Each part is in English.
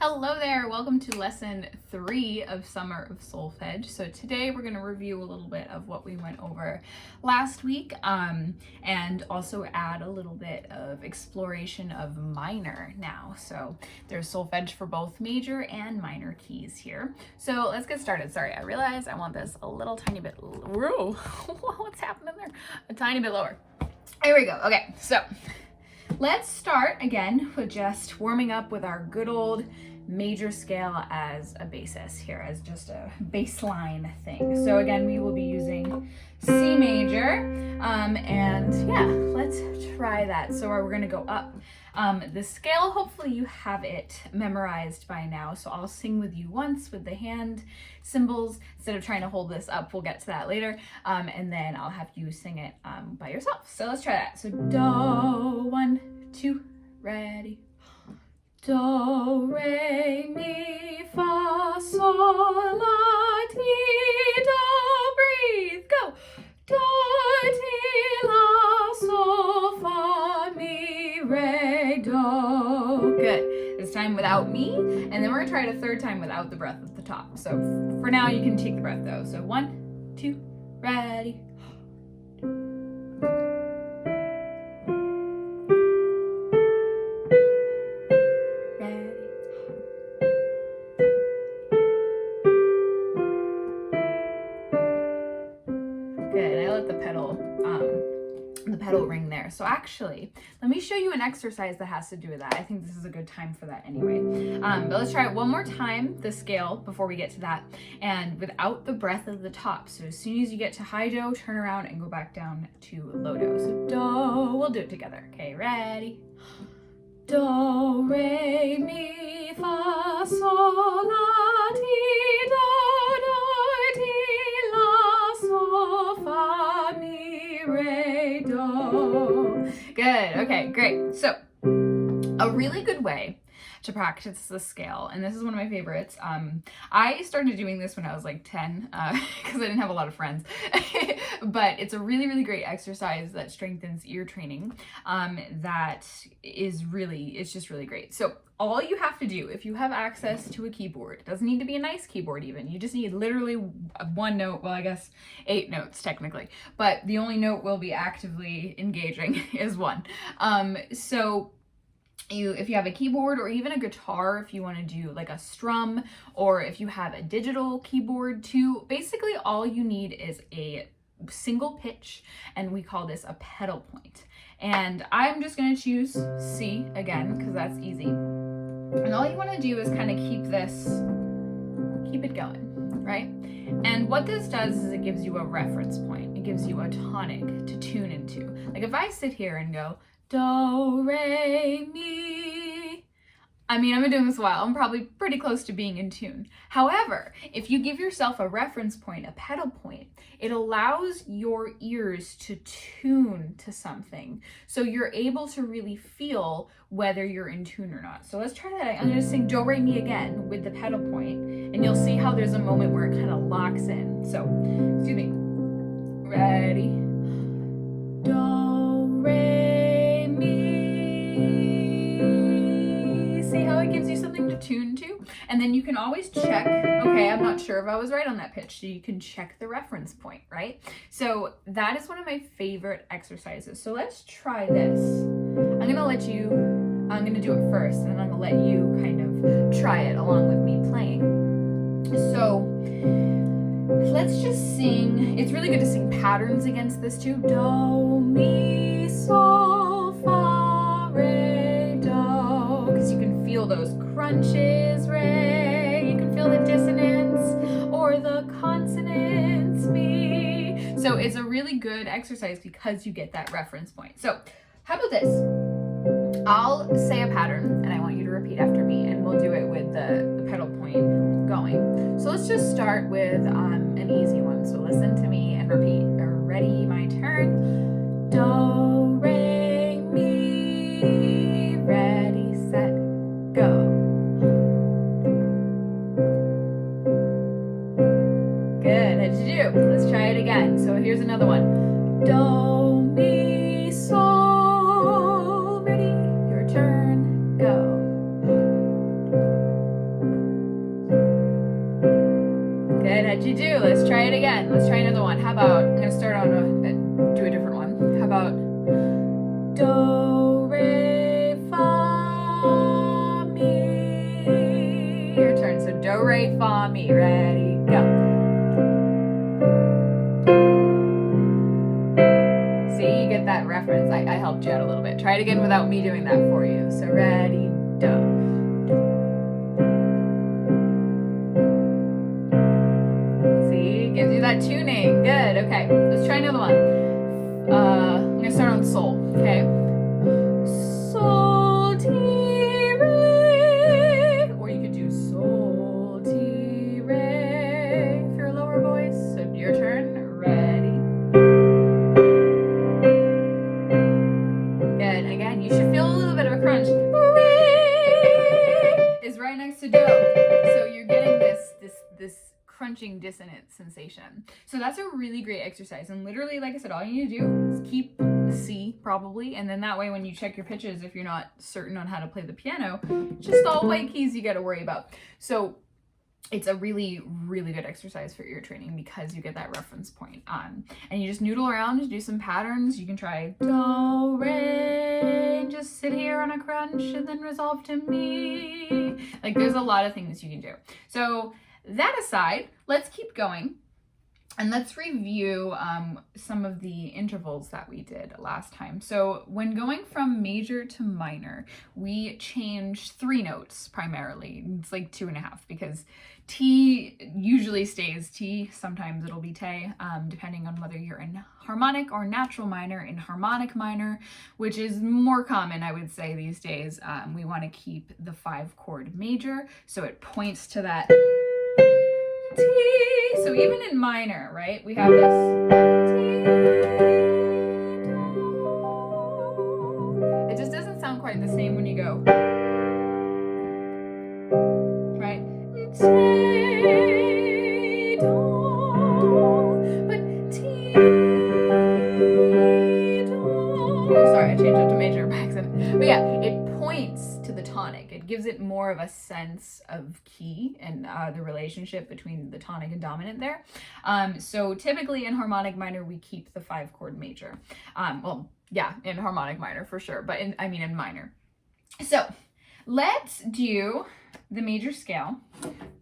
Hello there, welcome to lesson 3 of Summer of Solfege. So today we're going to review a little bit of what we went over last week and also add a little bit of exploration of minor now. So there's solfege for both major and minor keys here. So let's get started. Sorry, I realize I want this a little tiny bit, whoa, what's happening there? A tiny bit lower. There we go. Okay, so let's start again with just warming up with our good old major scale as a basis here, as just a baseline thing. So again, we will be using C major, and yeah, let's try that. So we're gonna go up the scale. Hopefully you have it memorized by now. So I'll sing with you once with the hand symbols instead of trying to hold this up. We'll get to that later, and then I'll have you sing it by yourself. So let's try that. So do, 1, 2, ready. Do, re, mi, fa, sol, la, ti, do, breathe, go. Do, ti, la, sol, fa, mi, re, do. Good. This time without me, and then we're gonna try it a third time without the breath at the top. So for now, you can take the breath though. So 1, 2, ready. The pedal ring there. So actually, let me show you an exercise that has to do with that. I think this is a good time for that anyway. But let's try it one more time, the scale, before we get to that, and without the breath at the top. So as soon as you get to high do, turn around and go back down to low do. So do, we'll do it together. Okay, ready? Do, re, mi, fa, sol, la, ti, do, ti, la, sol, fa, mi, re, do. Good. Okay, great. So a really good way to practice the scale, and this is one of my favorites. I started doing this when I was like 10 because I didn't have a lot of friends, but it's a really, really great exercise that strengthens ear training. It's just really great. So all you have to do, if you have access to a keyboard, it doesn't need to be a nice keyboard even, you just need literally one note, well I guess 8 notes technically, but the only note we'll be actively engaging is 1. If you have a keyboard or even a guitar, if you want to do like a strum, or if you have a digital keyboard too, basically all you need is a single pitch, and we call this a pedal point. And I'm just going to choose C again because that's easy. And all you want to do is kind of keep it going, right? And what this does is it gives you a reference point. It gives you a tonic to tune into. Like if I sit here and go, do, re, mi. I mean, I've been doing this a while. I'm probably pretty close to being in tune. However, if you give yourself a reference point, a pedal point, it allows your ears to tune to something. So you're able to really feel whether you're in tune or not. So let's try that. I'm going to sing do, re, mi again with the pedal point, and you'll see how there's a moment where it kind of locks in. So, excuse me. Ready? Do, re, mi. See how it gives you something to tune to? And then you can always check, okay, I'm not sure if I was right on that pitch, so you can check the reference point, right? So that is one of my favorite exercises. So let's try this. I'm gonna do it first, and then I'm gonna let you kind of try it along with me playing. So let's just sing. It's really good to sing patterns against this too. Do, mi, sol, fa, re, do. Because you can feel those crunches, re. You can feel the dissonance or the consonants, mi. So it's a really good exercise because you get that reference point. So how about this? I'll say a pattern and I want you to repeat after me, and we'll do it with the pedal point going. So let's just start with an easy one. So listen to me and repeat. Ready, my turn. Do, re, mi. Ready, set, go. Good, how'd you do? Let's try it again. So here's another one. Do, mi, sol. Ready, your turn, go. good. How'd you do? Let's try it again. Let's try another one. How about, I'm gonna start on do a different one. How about do, re, fa, mi. Your turn. So do, re, fa, mi. Ready, go. See, you get that reference. I helped you out a little bit. Try it again without me doing that for you. So ready, do. Gives you that tuning. Good. Okay. Let's try another one. I'm gonna start on sol. Okay. Sol, ti, re. Or you could do sol, ti, re if you're a lower voice. So your turn. Ready. Good. And again, you should feel a little bit of a crunch. Re is right next to do. So you're getting this crunching dissonant sensation. So that's a really great exercise. And literally, like I said, all you need to do is keep C probably. And then that way, when you check your pitches, if you're not certain on how to play the piano, just all white keys you got to worry about. So it's a really, really good exercise for ear training because you get that reference point. And you just noodle around, do some patterns. You can try do, re, and just sit here on a crunch and then resolve to mi. Like there's a lot of things you can do. So that aside, let's keep going and let's review some of the intervals that we did last time. So when going from major to minor, we changed 3 notes primarily. It's like 2.5 because T usually stays T. Sometimes it'll be te, depending on whether you're in harmonic or natural minor. In harmonic minor, which is more common, I would say these days, we want to keep the 5-chord major. So it points to that T. So even in minor, right, we have this T, do. It just doesn't sound quite the same when you go, right? T, do, but T, do. Oh, sorry, I changed it to major by accident. But yeah, it points to the tonic. It gives it more of a sense of key and the relationship between the tonic and dominant there. So typically in harmonic minor, we keep the 5-chord major. Well, yeah, in harmonic minor for sure, but in minor. So let's do the major scale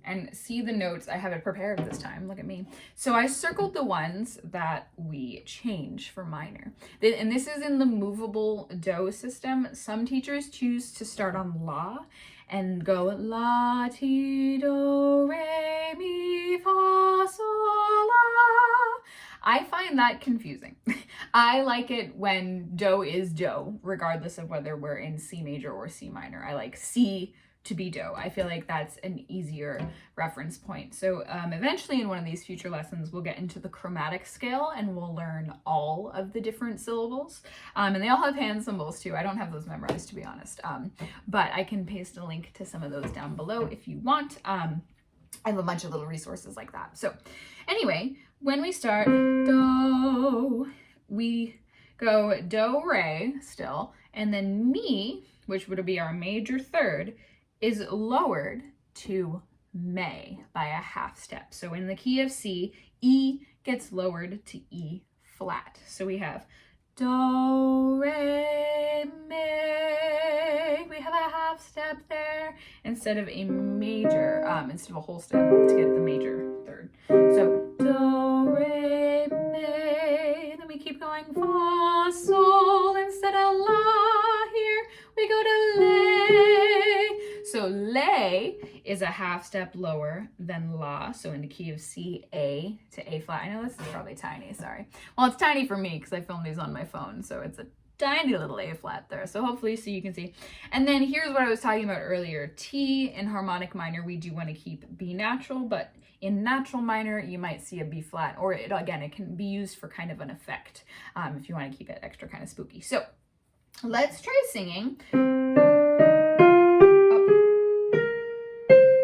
and see the notes. I have it prepared this time. Look at me. So I circled the ones that we change for minor. And this is in the movable do system. Some teachers choose to start on la and go la, ti, do, re, mi, fa, sol, la. I find that confusing. I like it when do is do, regardless of whether we're in C major or C minor. I like C to be do. I feel like that's an easier reference point. So eventually in one of these future lessons, we'll get into the chromatic scale and we'll learn all of the different syllables. And they all have hand symbols too. I don't have those memorized, to be honest. But I can paste a link to some of those down below if you want. I have a bunch of little resources like that. So anyway, when we start do, we go do, re still, and then mi, which would be our major third, is lowered to me by a half step. So in the key of C, E gets lowered to E flat. So we have do, re, mi. We have a half step there instead of a major, instead of a whole step to get the major third. So do, re, mi. Then we keep going fa, sol instead of la. Here we go to le. So le is a half step lower than la. So in the key of C, A to A flat. I know this is probably tiny, sorry. Well, it's tiny for me because I filmed these on my phone. So it's a tiny little A flat there. So hopefully so you can see. And then here's what I was talking about earlier. T in harmonic minor, we do want to keep B natural, but in natural minor, you might see a B flat, or it can be used for kind of an effect if you want to keep it extra kind of spooky. So let's try singing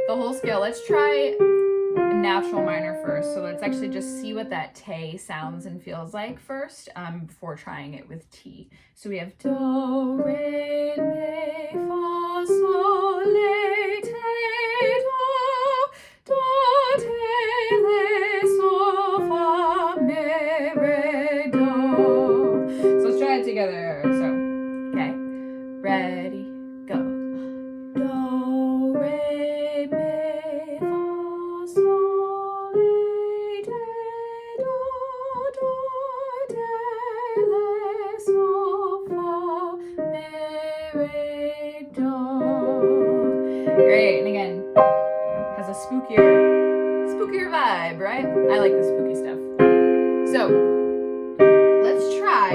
the whole scale. Let's try natural minor first. So let's actually just see what that te sounds and feels like first before trying it with T. So we have do, re, mi, fa, sol, le, te, do, te, le, Great, and again, has a spookier vibe, right? I like the spooky stuff. So let's try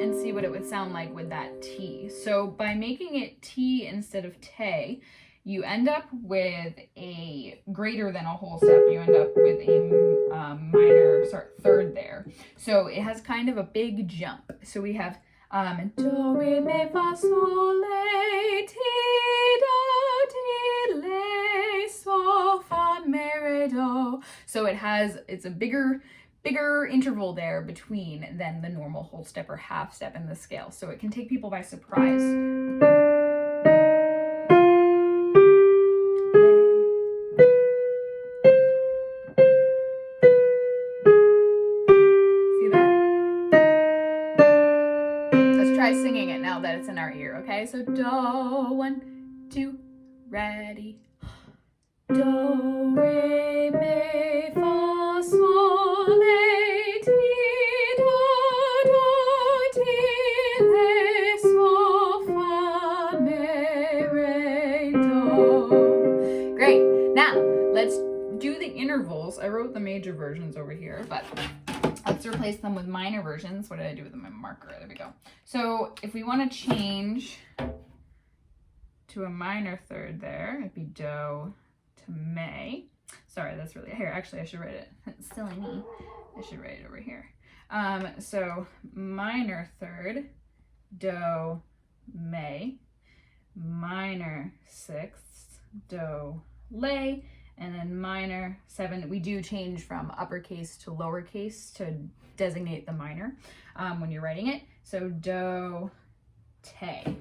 and see what it would sound like with that T. So by making it T instead of te, you end up with a greater than a whole step. You end up with a minor third there. So it has kind of a big jump. So we have do, re, mi, fa, sol, la, ti, do, ti, la, sol, fa, mi, re, do. So it's a bigger interval there between than the normal whole step or half step in the scale. So it can take people by surprise. Singing it now that it's in our ear, okay? So do, 1, 2, ready. Do, re, mi, fa, sol, la, ti, do, ti, la, sol, fa, mi, re, do. Great. Now, let's do the intervals. I wrote the major versions over here, but let's replace them with minor versions. What did I do with them? My marker. There we go. So if we want to change to a minor third there, it'd be do to me. Sorry, that's really here. Actually, I should write it. It's silly me. I should write it over here. So minor third, do, me, minor sixth, do, lay. And then minor 7, we do change from uppercase to lowercase to designate the minor when you're writing it. So do, te.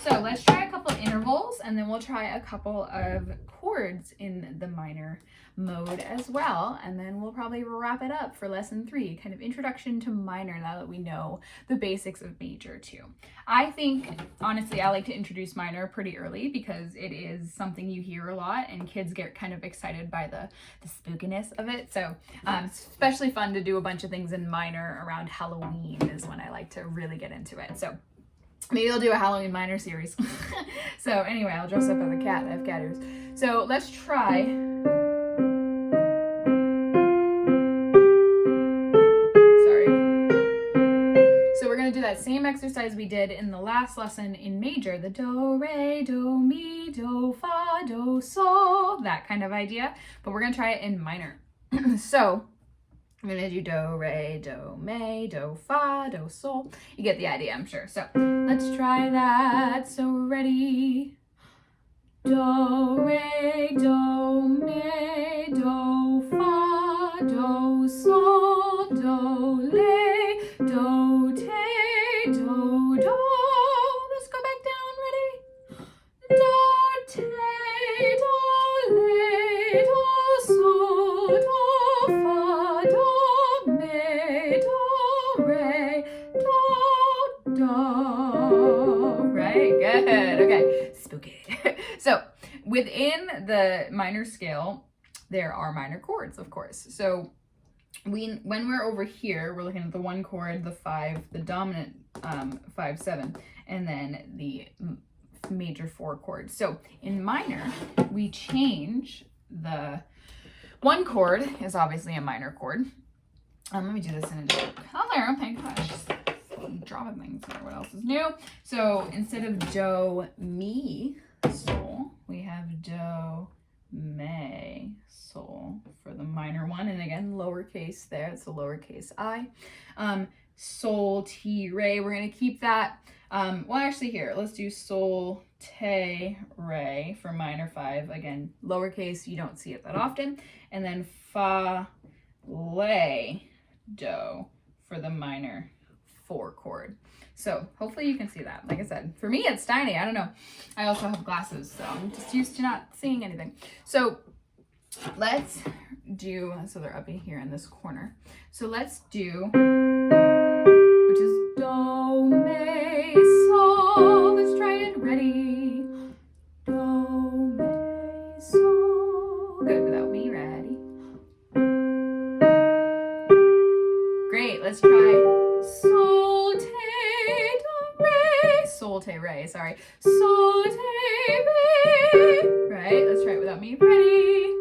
So let's try a couple intervals, and then we'll try a couple of chords in the minor mode as well. And then we'll probably wrap it up for lesson 3, kind of introduction to minor, now that we know the basics of major too. I think, honestly, I like to introduce minor pretty early because it is something you hear a lot and kids get kind of excited by the spookiness of it. So it's especially fun to do a bunch of things in minor around Halloween is when I like to really get into it. So maybe I'll do a Halloween minor series. So anyway, I'll dress up as a cat. I have cat ears. So let's try. Sorry. So we're going to do that same exercise we did in the last lesson in major. The do, re, do, mi, do, fa, do, sol. That kind of idea. But we're going to try it in minor. So I'm going to do do, re, do, mi, do, fa, do, sol. You get the idea, I'm sure. So let's try that. So ready. Do, re, do, mi, do, fa, do, sol, do, le, do, te, do, do. Let's go back down. Ready? Do, te, do, le, do, sol, do, fa, do, mi, do, re, do. Right? Good. Okay. Spooky. So within the minor scale, there are minor chords, of course. So when we're over here, we're looking at the 1 chord, the 5, the dominant 5, 7, and then the major 4 chords. So in minor, we change the 1 chord is obviously a minor chord. Let me do this in a different color. Oh my gosh. I'm dropping things here. What else is new? So instead of do, mi, sol, we have do, me, sol for the minor one. And again, lowercase there. It's a lowercase I. Sol, ti, re. We're going to keep that. Well, actually here, let's do sol, te, re for minor 5. Again, lowercase, you don't see it that often. And then fa, le, do for the minor 4 chord. So hopefully you can see that. Like I said, for me, it's tiny. I don't know. I also have glasses, so I'm just used to not seeing anything. So let's do, so they're up in here in this corner. So let's do, which is do, me, sol. Let's try it. Ready? Do, me, sol. Good without me. Ready? Great. Let's try sol, te, do, re. Sol, Solte, re, sorry. Solte, re. Right? Let's try it without me. Ready?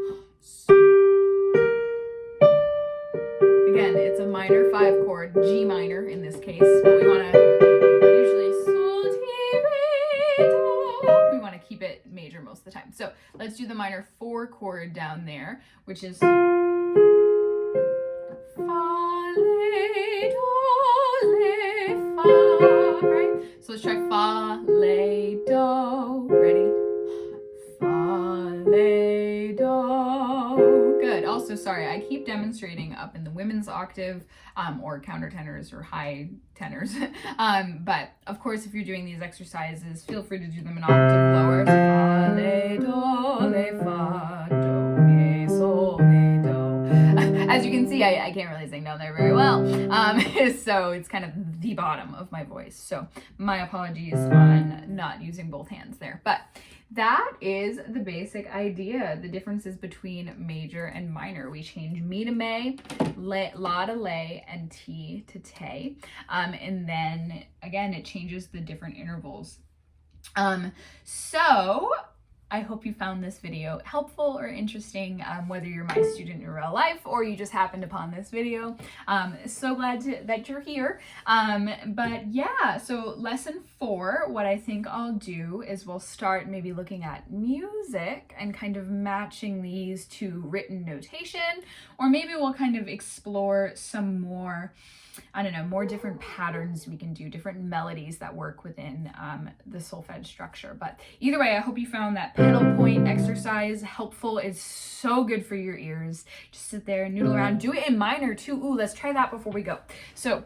Again, it's a minor 5 chord, G minor in this case, but we want to usually Solte, re, do. We want to keep it major most of the time. So let's do the minor 4 chord down there, which is fa, le, do, le, fa, right? So let's try fa, le, do. Ready? Fa, le, do. Good. Also, sorry, I keep demonstrating up in the women's octave or countertenors or high tenors. But of course, if you're doing these exercises, feel free to do them an octave lower. So fa, le, do, le, fa, do, re, sol, le, do. As you can see, I can't really sing down there very well. So it's kind of the bottom of my voice. So my apologies on not using both hands there. But that is the basic idea. The differences between major and minor. We change mi to me, la to lay, and ti to te. And then again, it changes the different intervals. So I hope you found this video helpful or interesting, whether you're my student in real life or you just happened upon this video. So glad that you're here. But yeah, so lesson 4, what I think I'll do is we'll start maybe looking at music and kind of matching these to written notation, or maybe we'll kind of explore some more, I don't know, more different patterns we can do, different melodies that work within the solfege structure. But either way, I hope you found that pedal point exercise helpful. It's so good for your ears. Just sit there and noodle around. Do it in minor too. Ooh, let's try that before we go. So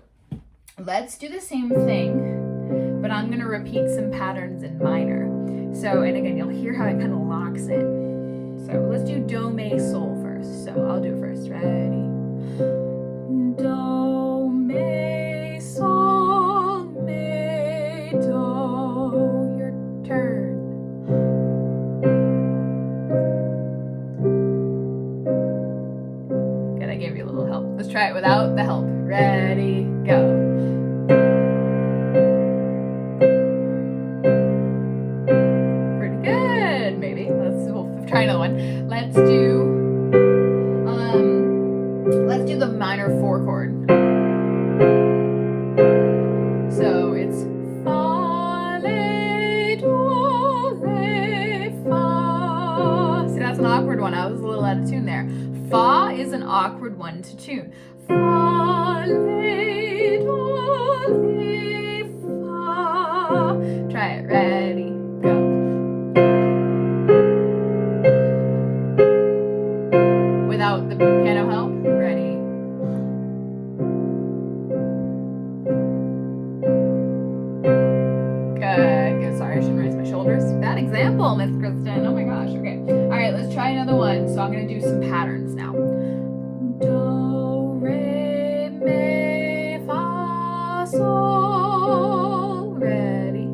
let's do the same thing, but I'm gonna repeat some patterns in minor. So, and again, you'll hear how it kind of locks in. So let's do do, me, sol first. So I'll do it first. Ready? Do, me, sol, me, do. Your turn. Good, I gave you a little help. Let's try it without the help. Ready, go. Pretty good, maybe. We'll try another one. Let's do the minor 4 chord. So it's fa, le, do, le, fa. See, that's an awkward one. I was a little out of tune there. Fa is an awkward one to tune. Fa, le, do, le, fa. Try it. Ready, go. Without the piano help. Ready. Good. Sorry, I shouldn't raise my shoulders. Bad example, Miss Kristen. Oh my gosh. Okay. All right, let's try another one. So I'm going to do some patterns now. Do, re, mi, fa, sol. Ready.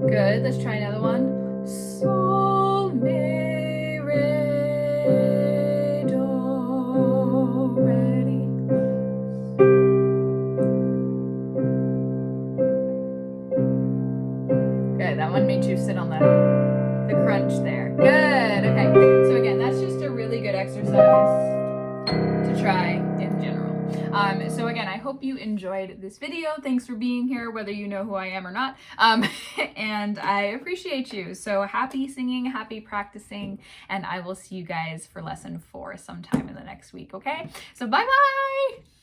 Good. Let's try another one. Sol, mi, re, do. Ready. Good. That one made you sit on the crunch there. Good. Okay. So again, that's just a really good exercise to try in general. So again, I hope you enjoyed this video. Thanks for being here, whether you know who I am or not. And I appreciate you. So happy singing, happy practicing, and I will see you guys for lesson 4 sometime in the next week, okay? So bye-bye!